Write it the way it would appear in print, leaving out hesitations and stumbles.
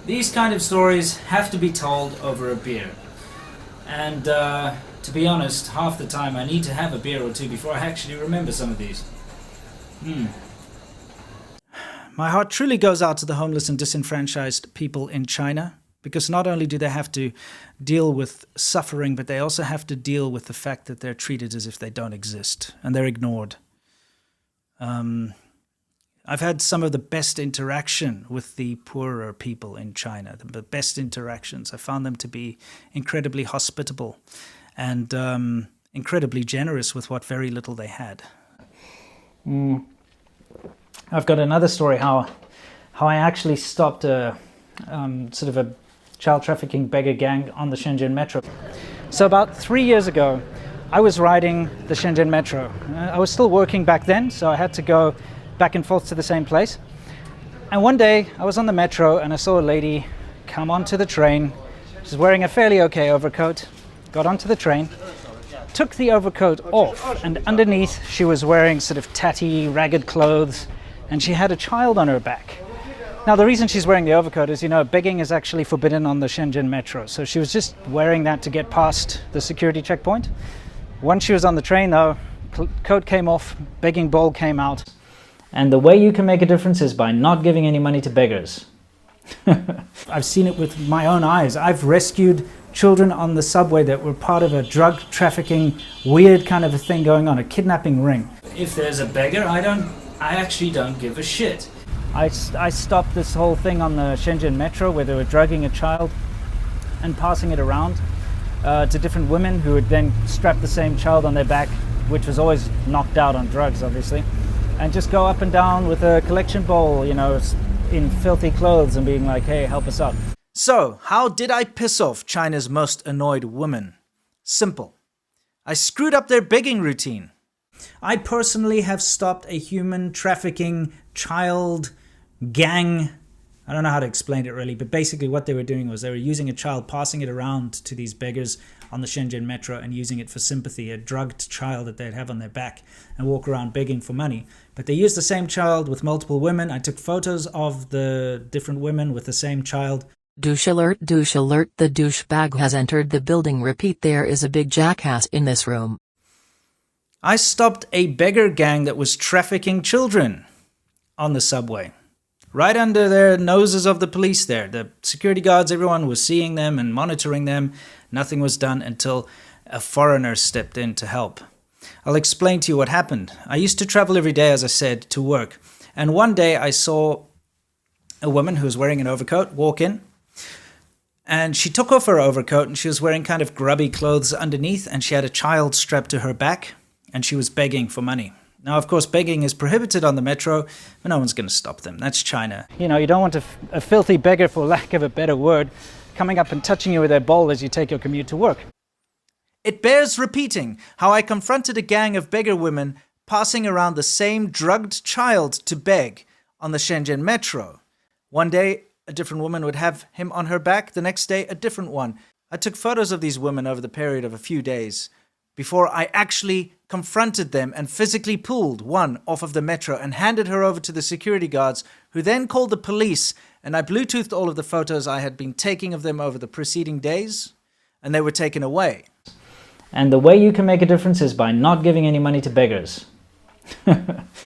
These kind of stories have to be told over a beer. And to be honest, half the time I need to have a beer or two before I actually remember some of these. My heart truly goes out to the homeless and disenfranchised people in China, because not only do they have to deal with suffering, but they also have to deal with the fact that they're treated as if they don't exist and they're ignored. I've had some of the best interaction with the poorer people in China, the best interactions. I found them to be incredibly hospitable and incredibly generous with what very little they had. I've got another story how I actually stopped a sort of a child trafficking beggar gang on the Shenzhen metro. So about 3 years ago, I was riding the Shenzhen metro. I was still working back then, so I had to go back and forth to the same place. And one day I was on the metro and I saw a lady come onto the train. She's wearing a fairly okay overcoat, got onto the train, took the overcoat off, and underneath she was wearing sort of tatty, ragged clothes, and she had a child on her back. Now the reason she's wearing the overcoat is, begging is actually forbidden on the Shenzhen metro, so she was just wearing that to get past the security checkpoint. Once she was on the train though, coat came off, begging bowl came out. And the way you can make a difference is by not giving any money to beggars. I've seen it with my own eyes. I've rescued children on the subway that were part of a drug trafficking, weird kind of a thing going on, a kidnapping ring. If there's a beggar, I actually don't give a shit. I stopped this whole thing on the Shenzhen metro where they were drugging a child and passing it around to different women who would then strap the same child on their back, which was always knocked out on drugs, obviously, and just go up and down with a collection bowl, in filthy clothes and being like, hey, help us out. So, how did I piss off China's most annoyed women? Simple. I screwed up their begging routine. I personally have stopped a human trafficking child gang. I don't know how to explain it really, but basically what they were doing was they were using a child, passing it around to these beggars on the Shenzhen metro and using it for sympathy, a drugged child that they'd have on their back and walk around begging for money. But they used the same child with multiple women. I took photos of the different women with the same child. Douche alert, the douchebag has entered the building. Repeat, there is a big jackass in this room. I stopped a beggar gang that was trafficking children on the subway. Right under their noses of the police there. The security guards, everyone was seeing them and monitoring them. Nothing was done until a foreigner stepped in to help. I'll explain to you what happened. I used to travel every day, as I said, to work. And one day I saw a woman who was wearing an overcoat walk in. And she took off her overcoat and she was wearing kind of grubby clothes underneath. And she had a child strapped to her back. And she was begging for money. Now, of course, begging is prohibited on the metro, but no one's going to stop them. That's China. You don't want a filthy beggar, for lack of a better word, coming up and touching you with their bowl as you take your commute to work. It bears repeating how I confronted a gang of beggar women passing around the same drugged child to beg on the Shenzhen metro. One day, a different woman would have him on her back. The next day, a different one. I took photos of these women over the period of a few days before I actually confronted them and physically pulled one off of the metro and handed her over to the security guards, who then called the police, and I Bluetoothed all of the photos I had been taking of them over the preceding days, and they were taken away. And the way you can make a difference is by not giving any money to beggars.